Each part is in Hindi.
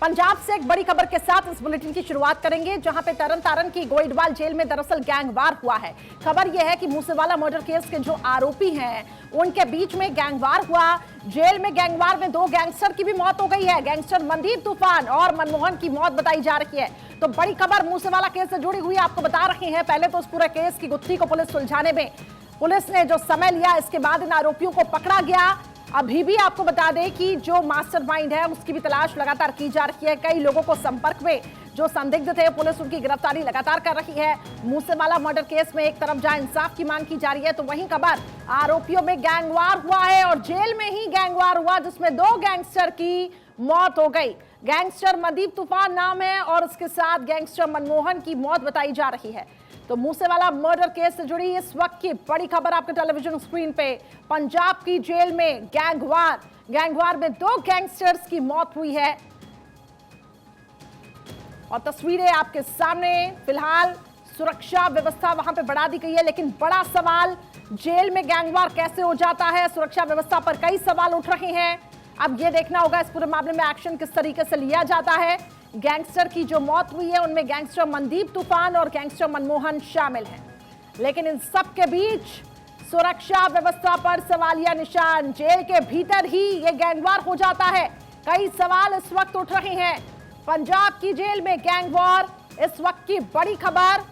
पंजाब से एक बड़ी खबर के साथ इस बुलेटिन की शुरुआत करेंगे, जहां पे तरन तारण की गोइडवाल जेल में दरअसल गैंगवार हुआ है। खबर यह है कि मूसेवाला मर्डर केस के जो आरोपी हैं उनके बीच में गैंगवार हुआ। जेल में गैंगवार में 2 गैंगस्टर की भी मौत हो गई है। गैंगस्टर मनदीप तूफान और मनमोहन की मौत बताई जा रही है। तो बड़ी खबर मूसेवाला केस से जुड़ी हुई आपको बता रहे हैं। पहले तो उस पूरे केस की गुत्थी को पुलिस सुलझाने में पुलिस ने जो समय लिया, इसके बाद इन आरोपियों को पकड़ा गया। अभी भी आपको बता दें कि जो मास्टरमाइंड है उसकी भी तलाश लगातार की जा रही है। कई लोगों को संपर्क में जो संदिग्ध थे, पुलिस उनकी गिरफ्तारी लगातार कर रही है। मूसेवाला मर्डर केस में एक तरफ जहां इंसाफ की मांग की जा रही है, तो वहीं खबर आरोपियों में गैंगवार हुआ है और जेल में ही गैंगवार हुआ, जिसमें 2 गैंगस्टर की मौत हो गई। गैंगस्टर मनदीप तूफान नाम है और उसके साथ गैंगस्टर मनमोहन की मौत बताई जा रही है। तो मूसेवाला मर्डर केस से जुड़ी इस वक्त की बड़ी खबर आपके टेलीविजन स्क्रीन पे। पंजाब की जेल में गैंगवार में 2 गैंगस्टर्स की मौत हुई है और तस्वीरें आपके सामने। फिलहाल सुरक्षा व्यवस्था वहां पे बढ़ा दी गई है, लेकिन बड़ा सवाल जेल में गैंगवार कैसे हो जाता है, सुरक्षा व्यवस्था पर कई सवाल उठ रहे हैं। अब यह देखना होगा इस पूरे मामले में एक्शन किस तरीके से लिया जाता है। गैंगस्टर की जो मौत हुई है उनमें गैंगस्टर मनदीप तूफान और गैंगस्टर मनमोहन शामिल हैं, लेकिन इन सब के बीच सुरक्षा व्यवस्था पर सवालिया निशान। जेल के भीतर ही ये गैंगवार हो जाता है। कई सवाल इस वक्त उठ रहे हैं। पंजाब की जेल में गैंगवार इस वक्त की बड़ी खबर,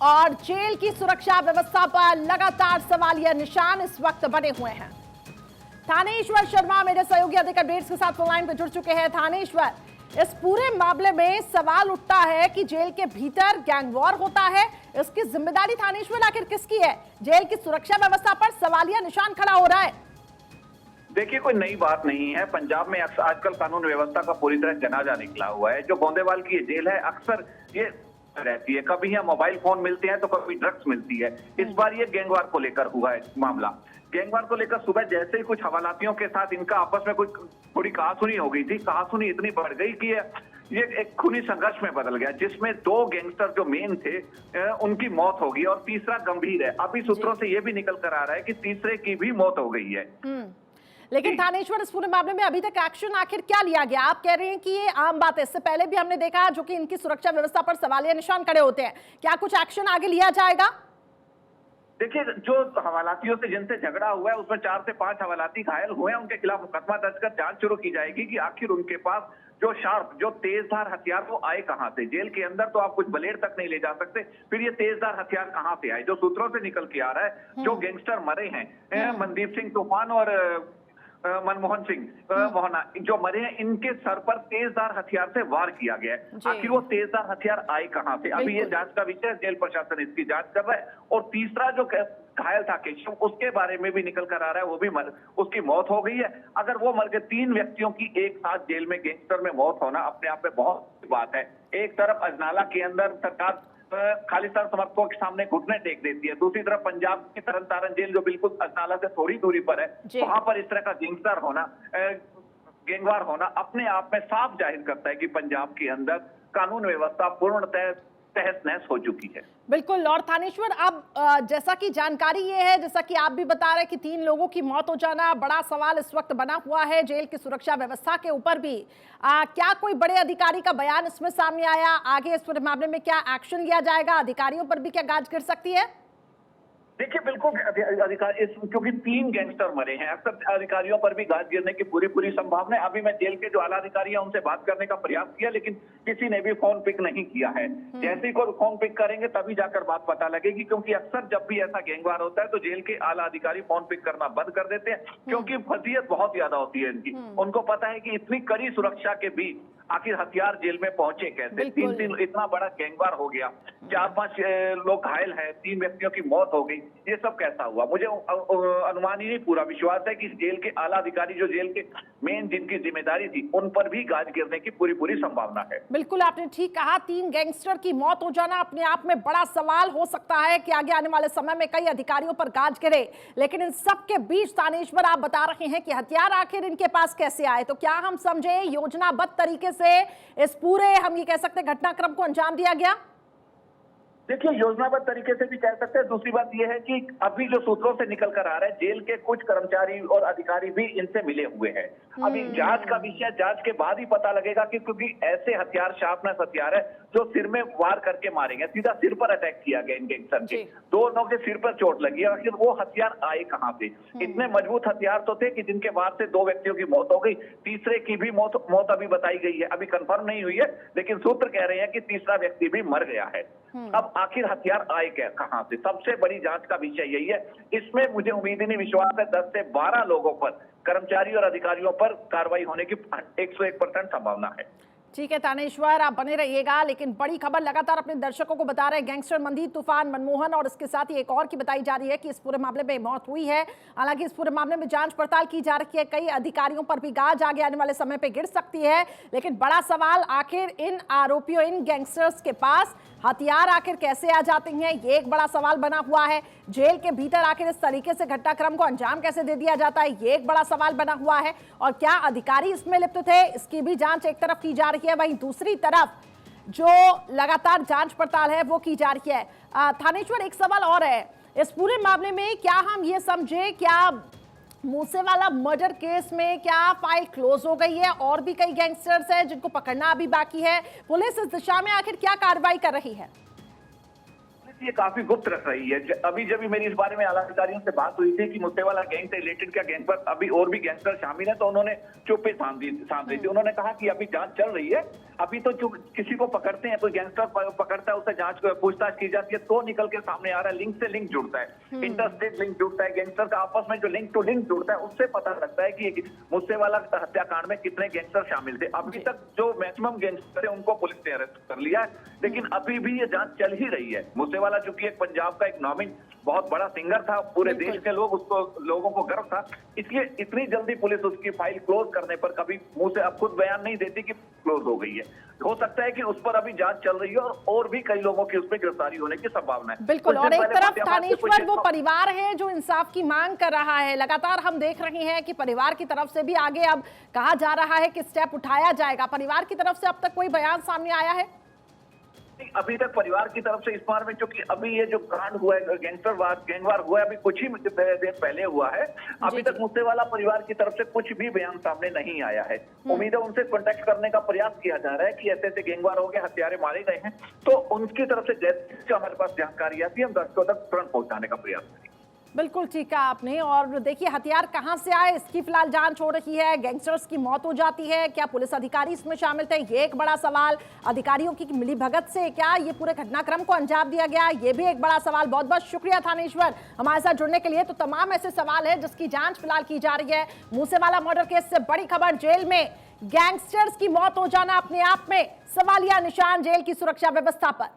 और जेल की सुरक्षा व्यवस्था पर लगातार सवालिया निशान इस वक्त बने हुए हैं। थानेश्वर शर्मा मेरे सहयोगी अधिक अपडेट्स के साथ फोन लाइन पर जुड़ चुके हैं। थानेश्वर, इस पूरे मामले में सवाल उठता है कि जेल के भीतर गैंगवॉर होता है, इसकी जिम्मेदारी थानेश्वर आखिर किसकी है? जेल की सुरक्षा व्यवस्था पर सवालिया निशान खड़ा हो रहा है। देखिए, कोई नई बात नहीं है। पंजाब में आजकल कानून व्यवस्था का पूरी तरह जनाजा निकला हुआ है। जो गोंदेवाल की जेल है, अक्सर ये रहती है, कभी यहाँ मोबाइल फोन मिलते हैं तो कभी ड्रग्स मिलती है। इस बार ये गैंगवार को लेकर हुआ है मामला। गैंगवार को लेकर सुबह जैसे ही कुछ हवालातियों के साथ इनका आपस में कुछ थोड़ी कहासुनी हो गई थी। कहासुनी इतनी बढ़ गई कि ये एक खूनी संघर्ष में बदल गया, जिसमें 2 गैंगस्टर जो मेन थे उनकी मौत होगी और तीसरा गंभीर है। अभी सूत्रों से ये भी निकल कर आ रहा है कि तीसरे की भी मौत हो गई है। लेकिन थानेश्वर, इस पूरे मामले में अभी तक एक्शन आखिर क्या लिया गया? आप कह रहे हैं कि ये आम बात है, इससे पहले भी हमने देखा जो कि इनकी सुरक्षा व्यवस्था पर सवालिया निशान खड़े होते हैं। क्या कुछ एक्शन आगे लिया जाएगा? देखिए, जो हवालातियों से जिनसे झगड़ा हुआ है उसमें 4 से 5 हवालाती घायल हुए हैं। उनके खिलाफ मुकदमा दर्ज कर जांच शुरू की जाएगी कि आखिर उनके पास जो तेजधार हथियार वो आए कहां से। जेल के अंदर तो आप कुछ ब्लेड तक नहीं ले जा सकते, फिर ये तेजधार हथियार कहां से आए? जो सूत्रों से निकल के आ रहा है, जो गैंगस्टर मरे हैं मनदीप सिंह तूफान और मनमोहन सिंह मोहना, जो मरे हैं, इनके सर पर तेजधार हथियार से वार किया गया है। आखिर वो तेजधार हथियार आए कहां से? अभी ये जांच का विषय, जेल प्रशासन इसकी जांच कर रहा है। और तीसरा जो घायल था केशव, उसके बारे में भी निकल कर आ रहा है, वो भी उसकी मौत हो गई है। अगर वो मर गए, 3 व्यक्तियों की एक साथ जेल में गैंगस्टर में मौत होना अपने आप में बहुत बड़ी बात है। एक तरफ अजनाला के अंदर सरकार खालिस्तान समर्थकों के सामने घुटने टेक देती है, दूसरी तरफ पंजाब की तरन तारण जेल जो बिल्कुल अजनाला से थोड़ी दूरी पर है, वहां पर इस तरह का गैंगवार होना अपने आप में साफ जाहिर करता है कि पंजाब के अंदर कानून व्यवस्था पूर्णतः तहस नहस हो चुकी है। बिल्कुल। और थानेश्वर, अब जैसा कि जानकारी ये है, जैसा कि आप भी बता रहे हैं कि 3 लोगों की मौत हो जाना बड़ा सवाल इस वक्त बना हुआ है जेल की सुरक्षा व्यवस्था के ऊपर भी। क्या कोई बड़े अधिकारी का बयान इसमें सामने आया? आगे इस पूरे मामले में क्या एक्शन लिया जाएगा? अधिकारियों पर भी क्या गाज गिर सकती है? देखिए, बिल्कुल अधिकारी, क्योंकि 3 गैंगस्टर मरे हैं, अक्सर अधिकारियों पर भी गाज गिरने की पूरी संभावना है। अभी मैं जेल के जो आला अधिकारी हैं उनसे बात करने का प्रयास किया, लेकिन किसी ने भी फोन पिक नहीं किया है। जैसे ही कोई फोन पिक करेंगे तभी जाकर बात पता लगेगी, क्योंकि अक्सर जब भी ऐसा गैंगवार होता है तो जेल के आला अधिकारी फोन पिक करना बंद कर देते हैं, क्योंकि फजीयत बहुत ज्यादा होती है इनकी। उनको पता है कि इतनी कड़ी सुरक्षा के बीच आखिर हथियार जेल में पहुंचे कैसे? 3 इतना बड़ा गैंगवार हो गया, 4-5 लोग घायल हैं, 3 व्यक्तियों की मौत हो गई, ये सब कैसा हुआ? मुझे अनुमान ही नहीं, पूरा विश्वास है कि जेल के आला अधिकारी, जो जेल के मेन जिनकी जिम्मेदारी थी, उन पर भी गाज गिरने की पूरी संभावना है। बिल्कुल, आपने ठीक कहा। 3 गैंगस्टर की मौत हो जाना अपने आप में बड़ा सवाल हो सकता है कि आगे आने वाले समय में कई अधिकारियों पर गाज गिरे। लेकिन इन सब के बीच थानेश्वर, आप बता रहे हैं कि हथियार आखिर इनके पास कैसे आए? तो क्या हम समझे योजनाबद्ध तरीके से इस पूरे, हम ये कह सकते हैं, घटनाक्रम को अंजाम दिया गया? देखिए, योजनाबद्ध तरीके से भी कह सकते हैं। दूसरी बात यह है कि अभी जो सूत्रों से निकल कर आ रहा है, जेल के कुछ कर्मचारी और अधिकारी भी इनसे मिले हुए हैं। अभी जांच का विषय, जांच के बाद ही पता लगेगा कि क्योंकि ऐसे हथियार, शार्पनेस हथियार है जो सिर में वार करके मारेंगे। सीधा सिर पर अटैक किया गया इन गैंगस्टर के, दोनों के सिर पर चोट लगी है। आखिर वो हथियार आए कहां से? इतने मजबूत हथियार तो थे कि जिनके वार से 2 व्यक्तियों की मौत हो गई, तीसरे की भी मौत अभी बताई गई है। अभी कंफर्म नहीं हुई है, लेकिन सूत्र कह रहे हैं कि तीसरा व्यक्ति भी मर गया है। अब आखिर हथियार आए क्या, कहां से? सबसे बड़ी जांच का विषय यही है। इसमें मुझे उम्मीद ही नहीं, विश्वास है 10 से 12 लोगों पर, कर्मचारी और अधिकारियों पर कार्रवाई होने की 101% संभावना है। ठीक है थानेश्वर, आप बने रहिएगा। लेकिन बड़ी खबर लगातार अपने दर्शकों को बता रहे हैं, गैंगस्टर मंदिर तूफान मनमोहन और इसके साथ ही एक और की बताई जा रही है कि इस पूरे मामले में मौत हुई है। हालांकि इस पूरे मामले में जांच पड़ताल की जा रही है, कई अधिकारियों पर भी गाज आगे आने वाले समय पे गिर सकती है। लेकिन बड़ा सवाल, आखिर इन आरोपियों, इन गैंगस्टर्स के पास हथियार आखिर कैसे आ जाते हैं, ये एक बड़ा सवाल बना हुआ है। जेल के भीतर आखिर इस तरीके से घटनाक्रम को अंजाम कैसे दे दिया जाता है, ये एक बड़ा सवाल बना हुआ है। और क्या अधिकारी इसमें लिप्त थे, इसकी भी जांच एक तरफ की जा रही है, वहीं दूसरी तरफ जो लगातार जांच पड़ताल है वो की जा रही है। थानेश्वर, एक सवाल और है इस पूरे मामले में, क्या हम ये समझे, क्या मूसेवाला मर्डर केस में क्या फाइल क्लोज हो गई है और भी कई गैंगस्टर्स हैं जिनको पकड़ना अभी बाकी है? पुलिस इस दिशा में आखिर क्या कार्रवाई कर रही है? ये काफी गुप्त रख रही है। अभी जब भी मेरी इस बारे में आला अधिकारियों से बात हुई थी कि मूसेवाला गैंग से रिलेटेड क्या गैंग पर अभी और भी गैंगस्टर शामिल है, तो उन्होंने चुप्पी साध दी थी। उन्होंने कहा कि अभी जांच चल रही है, अभी तो जो किसी को पकड़ते हैं, कोई गैंगस्टर पकड़ता है, उससे जांच पूछताछ की जाती है, तो निकल के सामने आ रहा है, लिंक से लिंक जुड़ता है, इंटरस्टेट लिंक जुड़ता है, गैंगस्टर का आपस में जो लिंक टू लिंक जुड़ता है, उससे पता लगता है कि मूसेवाला हत्याकांड में कितने गैंगस्टर शामिल थे। अभी तक जो मैक्सिमम गैंगस्टर है उनको पुलिस ने अरेस्ट कर लिया है, लेकिन अभी भी ये जांच चल ही रही है। मूसेवाला चूंकि एक पंजाब का एक नॉमिन बहुत बड़ा सिंगर था, पूरे देश के लोगों को गर्व था, इसलिए इतनी जल्दी पुलिस उसकी फाइल क्लोज करने पर कभी मुंह से अब खुद बयान नहीं देती कि क्लोज हो गई है। हो सकता है कि उस पर अभी जांच चल रही है और भी कई लोगों की उसमें गिरफ्तारी होने की संभावना है। बिल्कुल। और एक तरफ थानेश्वर वो परिवार है जो इंसाफ की मांग कर रहा है। लगातार हम देख रहे हैं कि परिवार की तरफ से भी आगे अब कहा जा रहा है कि स्टेप उठाया जाएगा। परिवार की तरफ से अब तक कोई बयान सामने आया है? अभी तक परिवार की तरफ से इस बार में, क्योंकि अभी ये जो कांड हुआ है, गैंगवार हुआ है, अभी कुछ ही देर पहले हुआ है, अभी तक मूसेवाला परिवार की तरफ से कुछ भी बयान सामने नहीं आया है। उम्मीद है उनसे कांटेक्ट करने का प्रयास किया जा रहा है कि ऐसे ऐसे गैंगवार हो गए, हत्यारे मारे गए हैं, तो उनकी तरफ से जैसे हमारे पास जानकारी आती है हम दर्शकों तक तुरंत पहुंचाने का प्रयास करेंगे। बिल्कुल ठीक है आपने। और देखिए, हथियार कहां से आए इसकी फिलहाल जांच हो रही है। गैंगस्टर्स की मौत हो जाती है, क्या पुलिस अधिकारी इसमें शामिल थे, ये एक बड़ा सवाल। अधिकारियों की मिलीभगत से क्या ये पूरे घटनाक्रम को अंजाम दिया गया, ये भी एक बड़ा सवाल। बहुत बहुत शुक्रिया थानेश्वर हमारे साथ जुड़ने के लिए। तो तमाम ऐसे सवाल है जिसकी जांच फिलहाल की जा रही है। मूसेवाला मर्डर केस से बड़ी खबर, जेल में गैंगस्टर्स की मौत हो जाना अपने आप में सवालिया निशान जेल की सुरक्षा व्यवस्था पर।